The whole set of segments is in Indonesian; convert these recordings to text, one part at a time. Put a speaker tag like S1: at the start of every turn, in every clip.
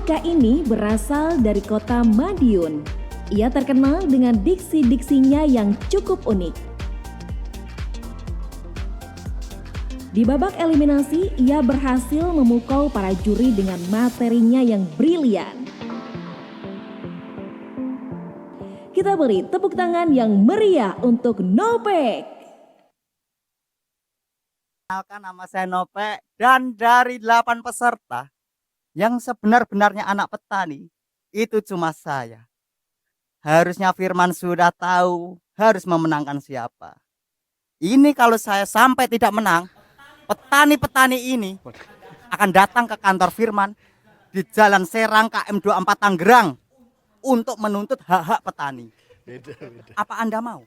S1: Boneka ini berasal dari kota Madiun. Ia terkenal dengan diksi-diksinya yang cukup unik. Di babak eliminasi, ia berhasil memukau para juri dengan materinya yang brilian. Kita beri tepuk tangan yang meriah untuk Nopek.
S2: Kenalkan, nama saya Nopek, dan dari 8 peserta yang sebenar-benarnya anak petani itu cuma saya. Harusnya Firman sudah tahu harus memenangkan siapa. Ini kalau saya sampai tidak menang, petani-petani ini akan datang ke kantor Firman di Jalan Serang KM 24 Tangerang untuk menuntut hak-hak petani. Apa Anda mau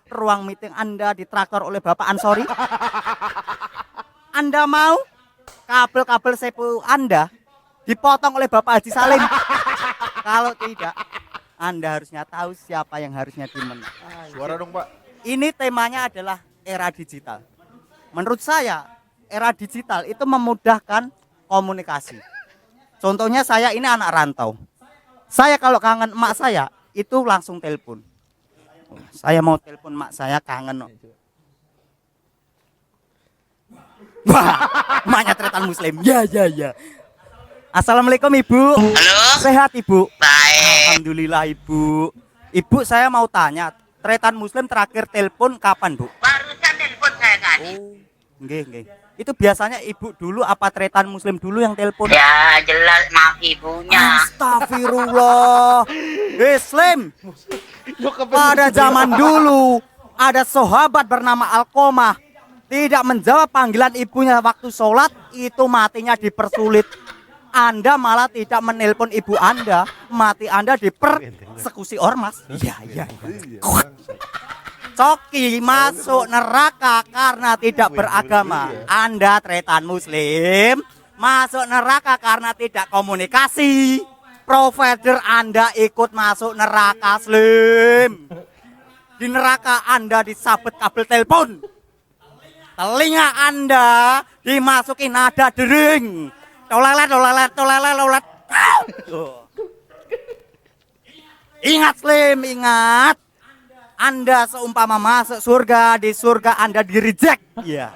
S2: ruang meeting Anda ditraktor oleh Bapak Ansori? Anda mau kabel-kabel sepu Anda dipotong oleh Bapak Haji Salim? Kalau tidak, Anda harusnya tahu siapa yang harusnya dimenang.
S3: Suara dong, Pak.
S2: Ini temanya adalah era digital. Menurut saya, era digital itu memudahkan komunikasi. Contohnya saya ini anak rantau. Saya kalau kangen emak saya, itu langsung telepon. Saya mau telepon emak saya, kangen. Wah, emaknya tretan Muslim. Ya. Assalamualaikum Ibu.
S4: Halo.
S2: Sehat Ibu?
S4: Baik.
S2: Alhamdulillah Ibu. Ibu, saya mau tanya, tretan Muslim terakhir telepon kapan Bu?
S4: Barusan telepon saya tadi.
S2: Nggih. Itu biasanya Ibu dulu apa tretan Muslim dulu yang telepon?
S4: Ya jelas maaf ibunya.
S2: Astagfirullah. Muslim. Pada zaman dulu ada sahabat bernama Alqomah tidak menjawab panggilan ibunya waktu sholat, itu matinya dipersulit. Anda malah tidak menelpon ibu Anda, mati Anda dipersekusi ormas. Iya. Coki masuk neraka karena tidak beragama. Anda tretan Muslim masuk neraka karena tidak komunikasi. Provider Anda ikut masuk neraka Slim. Di neraka Anda disabet kabel telepon. Telinga Anda dimasuki nada dering. Tolelet. Ingat Slim, ingat. Anda seumpama masuk surga, di surga Anda di reject. Iya.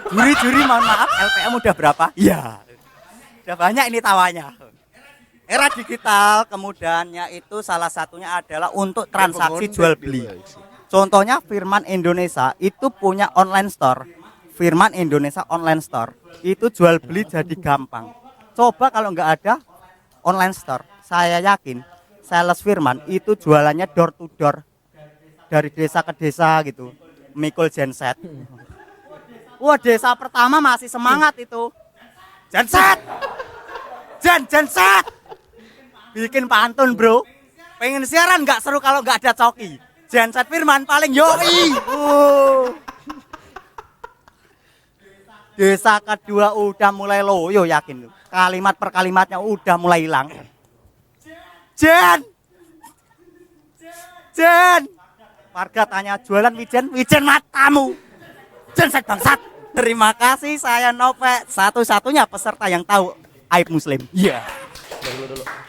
S2: Juri-juri mohon maaf, LPM udah berapa? Iya. Udah banyak ini tawanya. Era digital kemudahannya itu salah satunya adalah untuk transaksi jual beli. Contohnya Firman Indonesia itu punya online store. Firman Indonesia online store. Itu jual beli jadi gampang. Coba kalau nggak ada online store, saya yakin sales Firman itu jualannya door to door. Dari desa ke desa gitu, mikul genset. Wah, desa pertama masih semangat itu. Genset, genset. Bikin pantun bro. Pengen siaran nggak seru kalau nggak ada coki. Genset Firman paling yoi. Desa kedua udah mulai loyo, yakin lu. Kalimat per kalimatnya udah mulai hilang. Jen. Warga tanya, jualan wijen matamu. Genset bangsat. Terima kasih, saya Nopek, satu-satunya peserta yang tahu aib Muslim. Iya.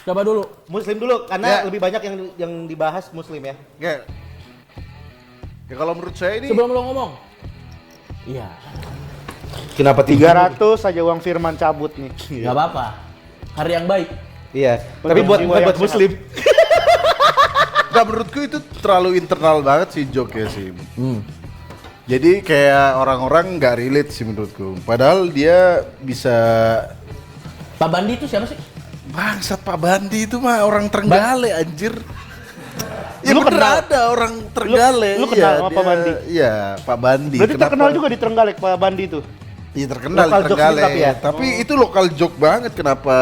S5: Coba dulu.
S3: Muslim dulu karena lebih banyak yang dibahas Muslim ya.
S6: Ya kalau menurut saya ini
S5: Sebelum lo ngomong. Iya.
S3: Kenapa 300 saja uang Firman cabut nih?
S5: Gak apa-apa. Hari yang baik.
S3: Iya. Tapi buat Muslim.
S6: nggak, menurutku itu terlalu internal banget sih joke sih. Jadi kayak orang-orang nggak relate sih menurutku. Padahal dia bisa.
S5: Pak Bandi itu siapa sih?
S6: Bangsat, Pak Bandi itu mah orang Trenggalek anjir. Ya
S3: Lu
S6: bener
S3: kenal?
S6: ada orang Trenggalek.
S3: Lu kenal sama Pak Bandi?
S6: Iya, Pak Bandi.
S3: Berarti terkenal juga di Trenggalek Pak Bandi itu.
S6: Iya, terkenal di
S3: Lokal jokes
S6: Trenggalek.
S3: tapi ya?
S6: Tapi itu lokal joke banget, kenapa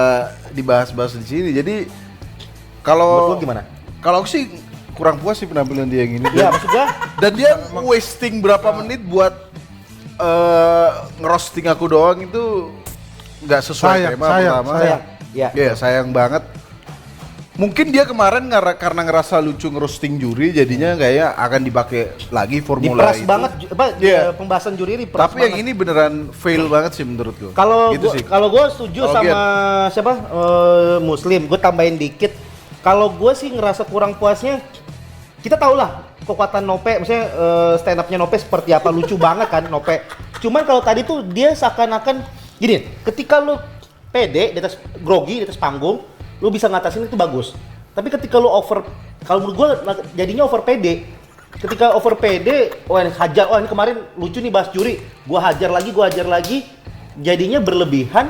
S6: dibahas-bahas di sini. Jadi
S3: Menurut
S6: kalau
S3: lu gimana?
S6: Kalau aku sih kurang puas sih penampilan dia yang ini.
S3: Ya maksud gua
S6: Dan dia wasting berapa menit buat ngerosting aku doang itu nggak sesuai tema pertama.
S3: sayang. Ya.
S6: Iya, sayang banget. Mungkin dia kemarin karena ngerasa lucu ngerosting juri, jadinya kayaknya akan dipakai lagi formula
S3: Diperas
S6: itu.
S3: banget
S6: Iya.
S3: pembahasan juri ini peras
S6: Tapi yang
S3: banget.
S6: ini beneran fail banget sih menurut gue.
S3: Kalau
S6: gitu sih.
S3: kalau gue setuju
S6: Kalau
S3: sama siapa Muslim, gue tambahin dikit. Kalau gue sih ngerasa kurang puasnya, kita tau lah kekuatan Nope, maksudnya stand up-nya Nope seperti apa, lucu banget kan Nope. Cuman kalau tadi tuh dia seakan-akan gini, ketika lu pede di atas grogi di atas panggung, lu bisa ngatasin itu bagus. Tapi ketika lu over, kalau menurut gue jadinya over pede. Ketika over pede, wah ini hajar, wah ini kemarin lucu nih bahas juri, gua hajar lagi, jadinya berlebihan.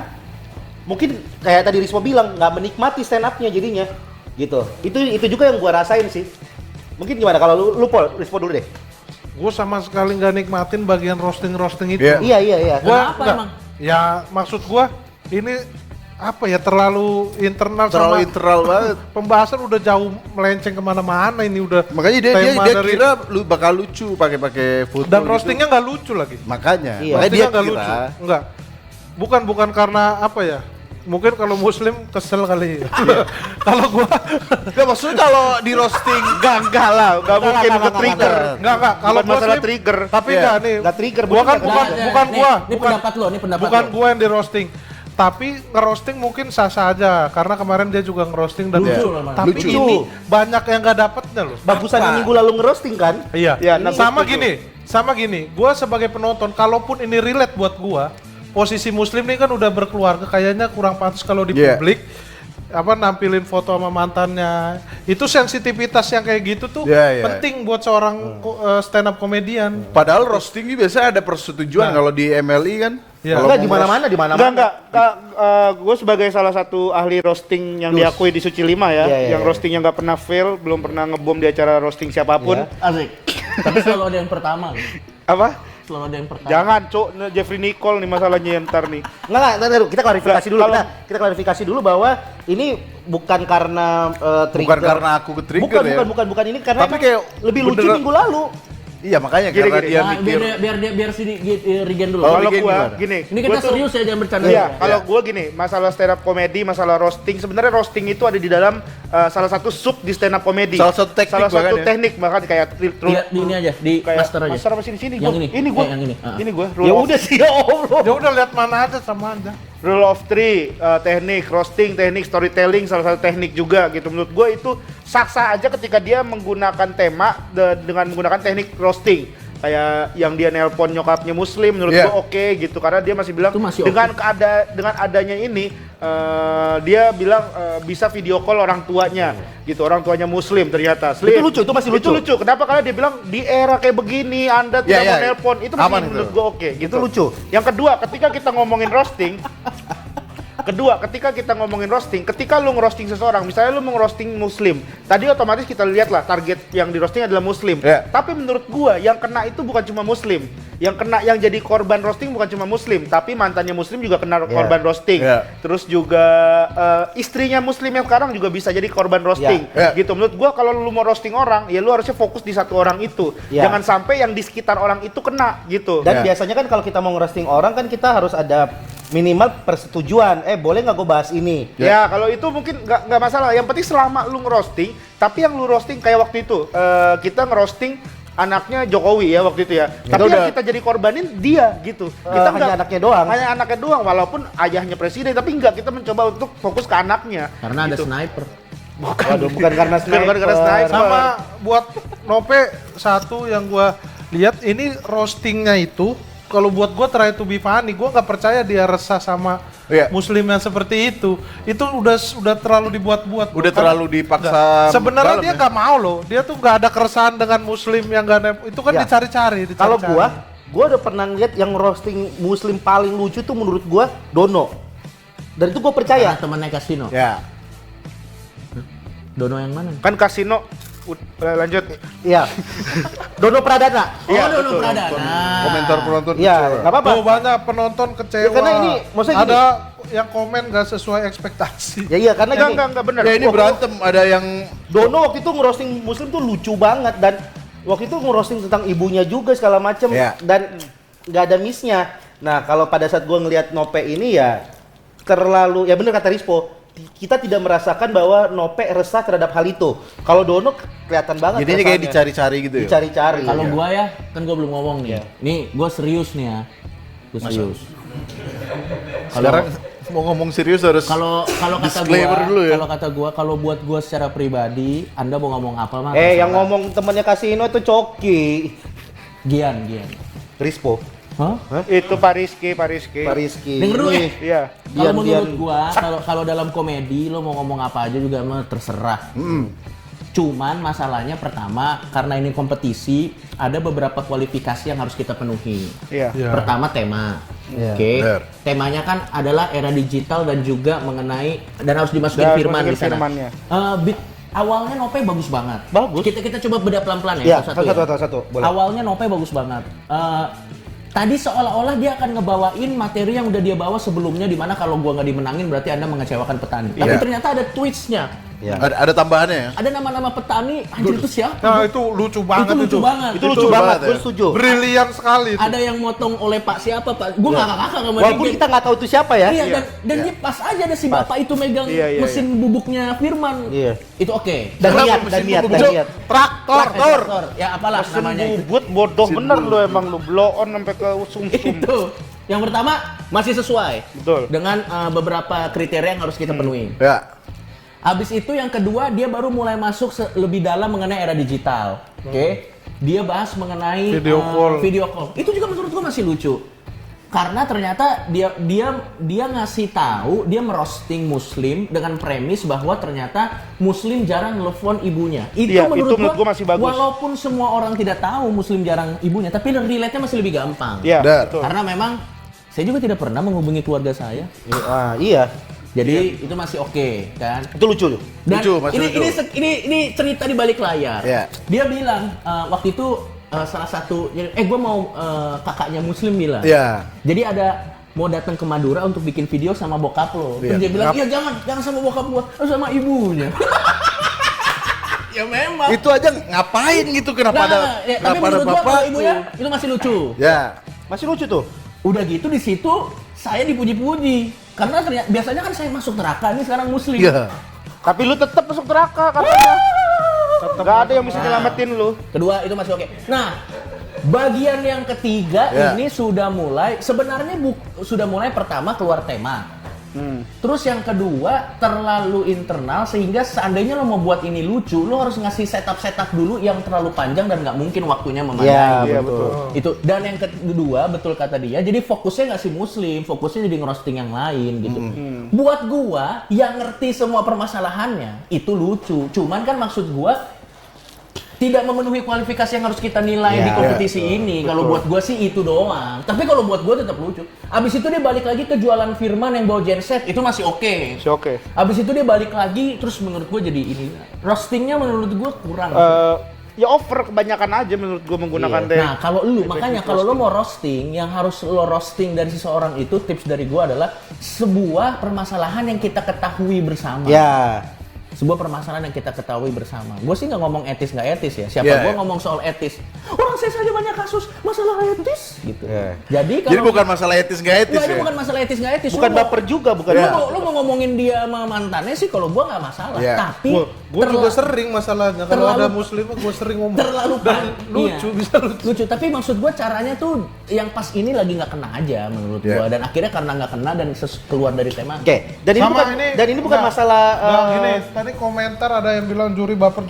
S3: Mungkin kayak tadi Rispo bilang, nggak menikmati stand up-nya jadinya, gitu. Itu juga yang gua rasain sih. Mungkin gimana kalau lu Pol, Rispo dulu deh.
S7: Gue sama sekali nggak nikmatin bagian roasting itu.
S6: Iya.
S3: Iya.
S7: Gua
S5: Kenapa
S7: nggak-
S5: emang?
S7: Ya maksud gua ini apa ya, terlalu internal
S6: Terlalu
S7: sama
S6: internal banget.
S7: pembahasan udah jauh melenceng kemana-mana ini udah.
S6: Makanya dia
S7: tema dari-
S6: kira lu bakal lucu pakai foto.
S7: dan
S6: gitu.
S7: roastingnya nggak lucu lagi.
S6: Makanya,
S3: Iya.
S6: makanya dia
S7: Roastingnya nggak
S6: kira.
S7: lucu. Enggak. Bukan karena apa ya? Mungkin kalau Muslim kesel kali. Kalau gua
S6: Enggak, maksudnya kalau di roasting
S3: Enggak lah, enggak mungkin itu trigger.
S7: enggak kalau
S3: Bukan masalah
S7: Muslim,
S3: trigger.
S7: Tapi
S6: Iya.
S7: enggak nih.
S3: Nggak trigger,
S7: Gua kan
S3: bener.
S7: bukan
S5: Nih,
S7: gua.
S5: Ini pendapat lo, ini pendapat
S7: Bukan
S5: lo.
S7: gua yang di roasting. Tapi ngerosting mungkin sah-sah aja karena kemarin dia juga ngerosting dan
S5: Lucu loh, Mas.
S7: tapi
S6: Lucu.
S7: ini banyak yang nggak dapetnya loh.
S3: Bagusan yang minggu lalu ngerosting kan?
S7: Iya.
S3: Ya, nah,
S7: sama
S3: gua setuju.
S7: gini. Gua sebagai penonton, kalaupun ini relate buat gua, posisi Muslim nih kan udah berkeluarga, kayaknya kurang pantas kalau di
S6: Iya.
S7: publik apa nampilin foto sama mantannya. Itu sensitivitas yang kayak gitu tuh
S6: Iya.
S7: penting buat seorang stand up komedian.
S6: Padahal roasting ini biasanya ada persetujuan kalau di MLI kan.
S7: Iya.
S6: Kalau
S3: Enggak
S6: mau
S3: di mana-mana, di mana-mana.
S8: Enggak. Gue sebagai salah satu ahli roasting yang diakui di Suci 5 ya,
S3: Iya,
S8: yang roastingnya nggak pernah fail, belum pernah ngebom di acara roasting siapapun.
S5: Asik. Tapi selalu ada yang pertama.
S8: Apa?
S5: Selalu ada yang pertama.
S8: Jangan, Cuk. Jeffrey Nicole nih masalahnya ntar nih.
S3: Enggak, kita klarifikasi dulu.
S8: Kalau-
S3: Kita klarifikasi dulu bahwa ini bukan karena trigger.
S6: Bukan karena aku ke-trigger ya.
S3: Bukan ini karena
S6: Tapi
S3: emang
S6: kayak
S3: lebih lucu
S6: beneran-
S3: minggu lalu.
S6: Iya, makanya
S8: Gini,
S6: karena
S8: gini.
S6: dia
S5: Nah,
S6: mikir.
S5: biar si Regen dulu.
S6: Oh,
S8: Kalau
S6: Regen
S8: gua
S6: gimana?
S8: gini,
S5: Ini
S8: gua
S5: kita
S8: tuh-
S5: serius ya, jangan bercanda.
S8: Iya,
S5: ya.
S8: kalau gue gini, masalah stand up komedi, masalah roasting, sebenarnya roasting itu ada di dalam salah satu sub di stand up komedi.
S6: Salah satu teknik
S8: Salah satu
S6: bahkan ya.
S8: teknik bahkan kayak
S5: Lihat di ini aja, di
S8: kayak
S5: master aja.
S8: Master apa sini sini
S5: Yang
S8: gua.
S5: ini.
S8: gua.
S5: Yang ini. Ah.
S8: Ini gua.
S3: Ya udah sih, ya Allah.
S7: Ya udah lihat mana aja sama aja.
S8: Rule of three, teknik roasting, teknik storytelling, salah satu teknik juga gitu. Menurut gue itu sah-sah aja ketika dia menggunakan tema dengan menggunakan teknik roasting. Kayak yang dia nelpon nyokapnya Muslim, menurut
S6: Iya.
S8: gue oke gitu karena dia masih bilang
S5: Itu masih
S8: dengan dengan adanya ini dia bilang bisa video call orang tuanya gitu, orang tuanya Muslim ternyata. Slim.
S3: Itu lucu, itu masih lucu.
S8: Itu lucu. Kenapa? Karena dia bilang di era kayak begini Anda tidak
S6: Iya,
S8: mau
S6: iya.
S8: nelpon. Itu masih
S6: Aman itu.
S8: menurut gue oke gitu.
S3: Itu lucu.
S8: Yang kedua, ketika kita ngomongin roasting, ketika lu ngerosting seseorang, misalnya lu mau ngerosting Muslim, tadi otomatis kita lihat lah target yang di roasting adalah Muslim.
S6: Ya.
S8: Tapi menurut gua yang kena itu bukan cuma Muslim, yang jadi korban roasting bukan cuma Muslim, tapi mantannya Muslim juga kena korban roasting.
S6: Ya.
S8: Terus juga istrinya Muslim yang sekarang juga bisa jadi korban roasting.
S6: Ya.
S8: Gitu. Menurut gua kalau lu mau roasting orang, ya lu harusnya fokus di satu orang itu.
S3: Ya.
S8: Jangan sampai yang di sekitar orang itu kena gitu.
S3: Dan
S6: Ya.
S3: biasanya kan kalau kita mau ngerosting orang kan kita harus ada minimal persetujuan. Boleh nggak gue bahas ini?
S8: Ya, kalau itu mungkin nggak masalah. Yang penting selama lu ngerosting, tapi yang lu roasting kayak waktu itu kita ngerosting anaknya Jokowi ya waktu itu ya. Tapi yang
S6: udah-
S8: kita jadi korbanin dia gitu. Kita
S3: hanya
S8: nggak-
S3: anaknya doang.
S8: Hanya anaknya doang, walaupun ayahnya presiden, tapi enggak, kita mencoba untuk fokus ke anaknya.
S5: Karena ada
S8: gitu.
S5: sniper.
S3: Waduh, bukan karena sniper.
S8: Bukan karena sniper.
S7: Sama buat Nope satu yang gua lihat ini roastingnya itu kalau buat gua try to be funny, gua nggak percaya dia resah sama
S6: Iya.
S7: Muslim yang seperti itu. Itu udah terlalu dibuat-buat.
S6: Udah
S7: Karena-
S6: terlalu dipaksa
S7: Nggak. Sebenarnya
S6: dalam
S7: dia
S6: ya.
S7: nggak mau loh. Dia tuh nggak ada keresahan dengan Muslim yang nggak itu kan
S3: Ya.
S7: dicari-cari.
S3: Kalau gua udah pernah lihat yang roasting Muslim paling lucu tuh menurut gua Dono. Dan itu gua percaya.
S5: Karena temannya kasino.
S6: Ya.
S5: Dono yang mana?
S8: Kan kasino lanjut.
S3: Iya. Dono Pradana.
S5: Oh, Dono Pradana.
S6: Komentar penonton
S3: Iya,
S6: kecewa.
S3: nggak apa-apa.
S7: Tuh banyak penonton kecewa.
S3: Ya, karena ini, maksudnya
S7: ada yang komen nggak sesuai ekspektasi.
S3: Ya iya karena gini.
S8: Enggak benar.
S6: Ya ini berantem, ada yang
S3: Dono waktu itu ngerosting Muslim tuh lucu banget dan waktu itu ngerosting tentang ibunya juga segala macem
S6: Ya.
S3: dan nggak ada missnya. Nah kalau pada saat gua ngelihat Nope ini ya terlalu, ya bener kata Rispo, kita tidak merasakan bahwa Nope resah terhadap hal itu. Kalau Dono kelihatan banget.
S6: Jadinya kayak
S3: resahnya.
S6: dicari-cari gitu ya.
S3: Dicari-cari.
S5: Kalau
S3: Iya.
S5: gua ya, kan gua belum ngomong nih.
S3: Iya.
S5: Nih, gua serius nih ya. Gua serius.
S6: Sekarang mau ngomong serius harus
S5: Kalau kata
S6: disclaimer
S5: gua,
S6: dulu ya.
S5: kalau kata gua, kalau buat gua secara pribadi, Anda mau ngomong apa mah?
S3: Yang
S5: terserah.
S3: ngomong temannya Kasino itu Coki.
S5: Gian.
S3: Rispo.
S5: Hah?
S8: Itu Pak Rizky.
S3: Pak Rizky.
S5: Denger dulu ya.
S8: Iya.
S5: Kalau
S3: Gian,
S5: menurut
S3: Gian.
S5: gua, kalau dalam komedi lo mau ngomong apa aja juga mah terserah. Cuman masalahnya pertama, karena ini kompetisi, ada beberapa kualifikasi yang harus kita penuhi.
S8: Iya.
S7: Iya.
S5: Pertama tema.
S3: Iya.
S5: Oke.
S6: Benar.
S5: Temanya kan adalah era digital dan juga mengenai dan harus dimasukin
S8: Dan
S5: firman
S8: masukin
S5: di sana.
S8: firmannya.
S5: Awalnya Nope bagus banget.
S3: Bagus.
S5: Kita coba beda pelan-pelan
S3: Iya,
S5: ya. Satu-satu.
S3: satu. Boleh.
S5: Awalnya Nope bagus banget. Tadi seolah-olah dia akan ngebawain materi yang udah dia bawa sebelumnya, dimana kalau gua nggak dimenangin berarti Anda mengecewakan petani. Tapi
S6: Iya.
S5: ternyata ada twistnya.
S3: Iya.
S6: Ada tambahannya ya.
S5: Ada nama-nama petani, anjir itu siapa?
S7: Nah, itu lucu banget
S5: itu lucu banget.
S3: Itu lucu banget, gue
S6: ya.
S3: setuju.
S7: Brilian sekali itu.
S5: Ada yang motong oleh Pak siapa Pak? Gue nggak kakak sama
S3: Walaupun
S5: dia.
S3: kita nggak tahu itu siapa ya.
S5: Iya, dan dia pas aja ada si bapak itu megang
S8: Iya,
S5: mesin bubuknya Firman.
S3: Iya.
S5: Itu oke.
S3: Dan
S6: Kenapa
S3: lihat,
S6: mesin
S3: dan lihat,
S6: bubuk?
S3: dan lihat.
S6: Traktor.
S5: Ya apalah
S8: Mesin
S5: namanya itu.
S8: bubut bodoh bener lu emang lu blow on sampai ke sumsum.
S5: Itu. Yang pertama masih sesuai.
S8: Betul.
S5: Dengan beberapa kriteria yang harus kita penuhi.
S6: Ya.
S5: Habis itu yang kedua dia baru mulai masuk lebih dalam mengenai era digital. Oke. Dia bahas mengenai
S7: Video call.
S5: video call. Itu juga menurut gua masih lucu. Karena ternyata dia ngasih tahu, dia merosting Muslim dengan premis bahwa ternyata Muslim jarang nelfon ibunya. Itu
S8: Iya,
S5: menurut
S8: itu menurut gua masih bagus.
S5: Walaupun semua orang tidak tahu Muslim jarang ibunya, tapi relate-nya masih lebih gampang.
S8: Iya,
S6: Benar.
S8: betul.
S5: Karena memang saya juga tidak pernah menghubungi keluarga saya.
S3: Iya.
S5: Jadi itu masih oke, kan?
S3: Itu lucu loh.
S5: Dan
S6: Lucu, masih lucu.
S5: ini cerita di balik layar.
S6: Iya.
S5: Dia bilang waktu itu salah satu, gue mau kakaknya Muslim bilang.
S6: Iya.
S5: Jadi ada mau datang ke Madura untuk bikin video sama bokap lo. Terus
S6: Iya.
S5: dia bilang, iya jangan sama bokap gua, sama ibunya. Ya memang.
S6: Itu aja ngapain gitu kenapa ada
S5: tapi
S6: kenapa ada
S5: menurut gua
S6: bapak
S5: kalau ibunya itu masih lucu.
S6: Ya.
S3: Masih lucu tuh.
S5: Udah gitu di situ saya dipuji-puji. Karena ternyata biasanya kan saya masuk neraka, ini sekarang Muslim.
S6: Iya.
S8: Tapi lu tetap masuk neraka katanya. Gak ada yang bisa nyelamatin lu.
S5: Kedua itu masih oke. Nah, bagian yang ketiga
S6: Ya.
S5: ini sudah mulai sebenarnya sudah mulai pertama keluar tema. Terus yang kedua terlalu internal sehingga seandainya lo mau buat ini lucu, lo harus ngasih setup dulu yang terlalu panjang dan nggak mungkin waktunya memadai.
S3: Iya,
S8: betul.
S5: Itu dan yang kedua betul kata dia, jadi fokusnya nggak si Muslim, fokusnya jadi ngerosting yang lain gitu. Buat gua yang ngerti semua permasalahannya itu lucu, cuman kan maksud gua tidak memenuhi kualifikasi yang harus kita nilai di kompetisi ini. Kalau buat gua sih itu doang. Tapi kalau buat gua tetap lucu. Abis itu dia balik lagi ke jualan Firman yang bawa genset, itu masih oke.
S8: Masih oke.
S5: Abis itu dia balik lagi, terus menurut gua jadi ini. Roastingnya menurut gua kurang.
S8: Ya over kebanyakan aja menurut gua menggunakan
S5: Iya. Nah, kalau lu makanya kalau lo mau roasting, yang harus lo roasting dari seseorang itu tips dari gua adalah sebuah permasalahan yang kita ketahui bersama.
S3: Ya.
S5: Sebuah permasalahan yang kita ketahui bersama. Gue sih nggak ngomong etis nggak etis ya. Siapa
S6: Iya,
S5: gue
S6: iya.
S5: ngomong soal etis. Orang saya saja banyak kasus masalah etis gitu.
S3: Iya.
S5: Jadi kalau
S6: Jadi bukan masalah etis nggak etis
S5: Nggak, ini
S6: ya.
S5: bukan masalah etis nggak etis.
S3: Bukan
S5: Lu mau-
S3: baper juga, bukan.
S5: Lu mau ngomongin dia sama mantannya sih kalau gue nggak masalah.
S6: Iya.
S5: Tapi
S7: Gue juga sering masalahnya. Kalau
S5: terlalu-
S7: ada muslim gue sering ngomong.
S5: terlalu
S7: Dan lucu,
S5: iya.
S7: bisa lucu.
S5: Tapi maksud gue caranya tuh yang pas ini lagi nggak kena aja menurut
S6: Iya.
S5: gue. Dan akhirnya karena nggak kena dan keluar dari tema.
S3: Oke. Dan ini bukan
S7: enggak,
S3: masalah
S7: ini tadi komentar ada yang bilang juri baper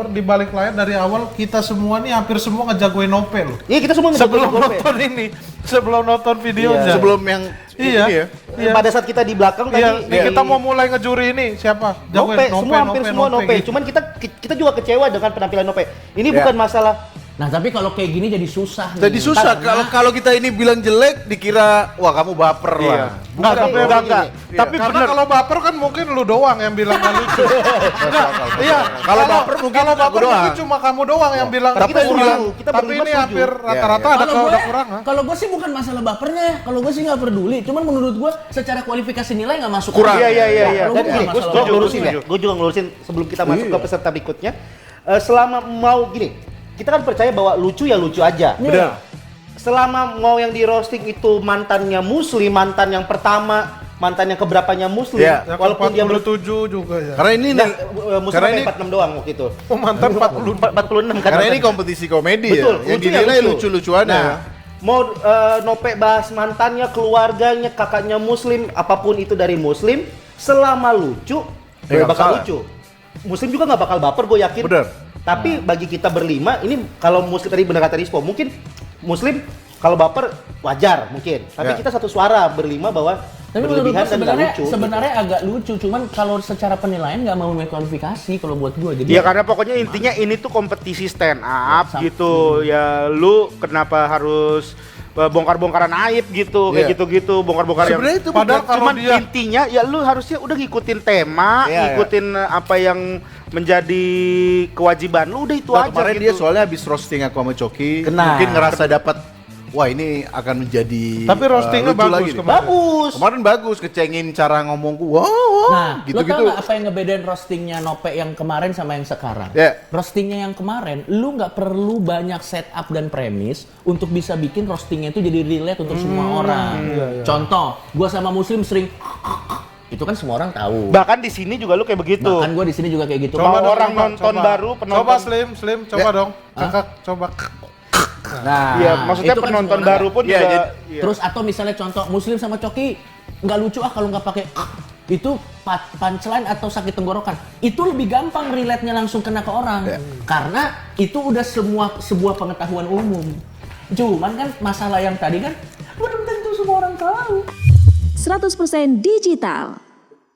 S7: di balik layar dari awal kita semua nih hampir semua ngejagoin Nope loh.
S3: Iya, kita semua
S7: Sebelum
S3: ngejagoin Nope.
S7: nonton ini, sebelum nonton videonya.
S6: Sebelum yang
S7: Iya.
S6: ini ya.
S7: Iya.
S3: Pada saat kita di belakang
S7: Iya,
S3: tadi
S7: nih kita mau mulai ngejuri ini siapa?
S3: Nope, semua hampir semua Nope.
S7: gitu.
S3: Cuman kita juga kecewa dengan penampilan Nope. Ini
S6: Ya.
S3: bukan masalah.
S5: Nah tapi kalau kayak gini jadi susah.
S6: Jadi
S5: nih.
S6: susah
S5: Karena-
S6: kalau kita ini bilang jelek dikira wah kamu baper
S8: Iya.
S6: lah.
S8: Enggak, tapi enggak.
S3: Iya.
S8: Tapi
S7: Karena
S8: bener.
S7: kalau baper kan mungkin lu doang yang bilang gak lucu. Enggak, iya.
S6: Kalau baper mungkin
S7: kalau
S6: aku
S7: baper
S6: doang.
S7: mungkin cuma kamu doang yang bilang.
S3: Tapi kita
S7: kurang.
S3: setuju, kita
S7: Tapi
S3: berdua
S7: ini
S3: setuju.
S7: hampir rata-rata
S6: Iya,
S7: ada
S5: Kalau
S7: udah
S5: gue,
S7: kurang.
S5: kalau gue sih bukan masalah bapernya ya. Kalau gue sih nggak peduli. Cuman menurut gue secara kualifikasi nilai nggak masuk.
S6: Kurang.
S8: Iya, iya, iya, iya.
S5: Kalau
S3: Dan
S5: gue
S3: gini,
S5: bukan
S3: gue
S5: masalah
S3: juga
S5: baper.
S3: ngelurusin ya. Gue juga ngelurusin sebelum kita masuk ke peserta berikutnya. Selama mau gini, kita kan percaya bahwa lucu ya lucu aja.
S5: Benar.
S3: Selama mau yang di roasting itu mantannya Muslim, mantan yang pertama mantan yang keberapanya Muslim,
S6: Iya.
S7: Yang
S3: walaupun dia
S7: 47 juga ya.
S6: Karena ini
S3: Muslim
S6: karena
S3: sampai
S6: ini
S3: 46 doang waktu itu.
S7: Oh, mantan 40.
S3: 46 kan.
S6: karena ini
S3: mantan.
S6: kompetisi komedi
S3: Betul,
S6: ya. Yang
S3: lucunya
S6: dinilai
S3: lucu.
S6: lucu-lucuannya.
S3: Nah, mau Nope bahas mantannya, keluarganya, kakaknya Muslim, apapun itu dari Muslim, selama lucu,
S6: Ya, nggak
S3: bakal
S6: masalah.
S3: lucu. Muslim juga nggak bakal baper, gue yakin.
S6: Bener.
S3: Tapi bagi kita berlima, ini kalau Muslim tadi benar kata Rispo, mungkin Muslim kalau baper wajar mungkin. Tapi
S6: Ya.
S3: kita satu suara berlima bahwa
S5: Tapi menurut
S3: berlebihan
S5: gue
S3: dan nggak
S5: sebenarnya
S3: lucu.
S5: sebenarnya agak lucu, cuman kalau secara penilaian nggak mau mengkualifikasi kalau buat gue. Jadi
S8: Ya karena pokoknya intinya ini tuh kompetisi stand up
S5: Sam-
S8: gitu. Ya lu kenapa harus bongkar-bongkaran aib gitu, kayak
S6: Iya.
S8: gitu-gitu, bongkar-bongkar yang
S6: Sebenarnya itu
S7: Padahal
S6: bukan-
S7: kalau
S8: cuman
S7: dia
S8: intinya ya lu harusnya udah ngikutin tema,
S6: Iya,
S8: ngikutin apa yang menjadi kewajiban lu, udah itu
S6: Nah,
S8: aja
S6: kemarin
S8: gitu.
S6: dia soalnya habis roasting aku sama Coki,
S3: Kena.
S6: mungkin ngerasa dapat wah ini akan menjadi
S7: Tapi roastingnya
S6: lucu
S7: bagus
S6: lagi nih.
S7: kemarin.
S3: Bagus.
S6: Kemarin bagus, kecengin cara ngomongku. Wow,
S5: Nah, lo
S6: gitu-gitu.
S5: tau nggak apa yang ngebedain roastingnya Nope yang kemarin sama yang sekarang?
S6: Ya.
S5: Roastingnya yang kemarin, lu nggak perlu banyak setup dan premis untuk bisa bikin roastingnya itu jadi relate untuk semua orang. Contoh, gua sama Muslim sering itu kan semua orang tahu.
S8: Bahkan di sini juga lu kayak begitu.
S5: Bahkan gua di sini juga kayak gitu.
S8: Coba
S7: dong,
S8: orang nonton baru, penonton-
S7: Coba Slim, coba
S6: Ya.
S7: dong. Kakak, coba.
S5: Nah,
S8: Iya, maksudnya
S5: itu kan
S8: penonton
S5: semua orang
S8: baru pun
S6: Iya,
S8: juga.
S6: jadi-
S8: iya.
S5: Terus atau misalnya contoh Muslim sama Coki nggak lucu kalau nggak pakai itu punchline atau sakit tenggorokan. Itu lebih gampang relate-nya langsung kena ke orang. Karena itu udah sebuah pengetahuan umum. Cuman kan masalah yang tadi kan belum tentu semua orang tahu.
S1: 100% digital.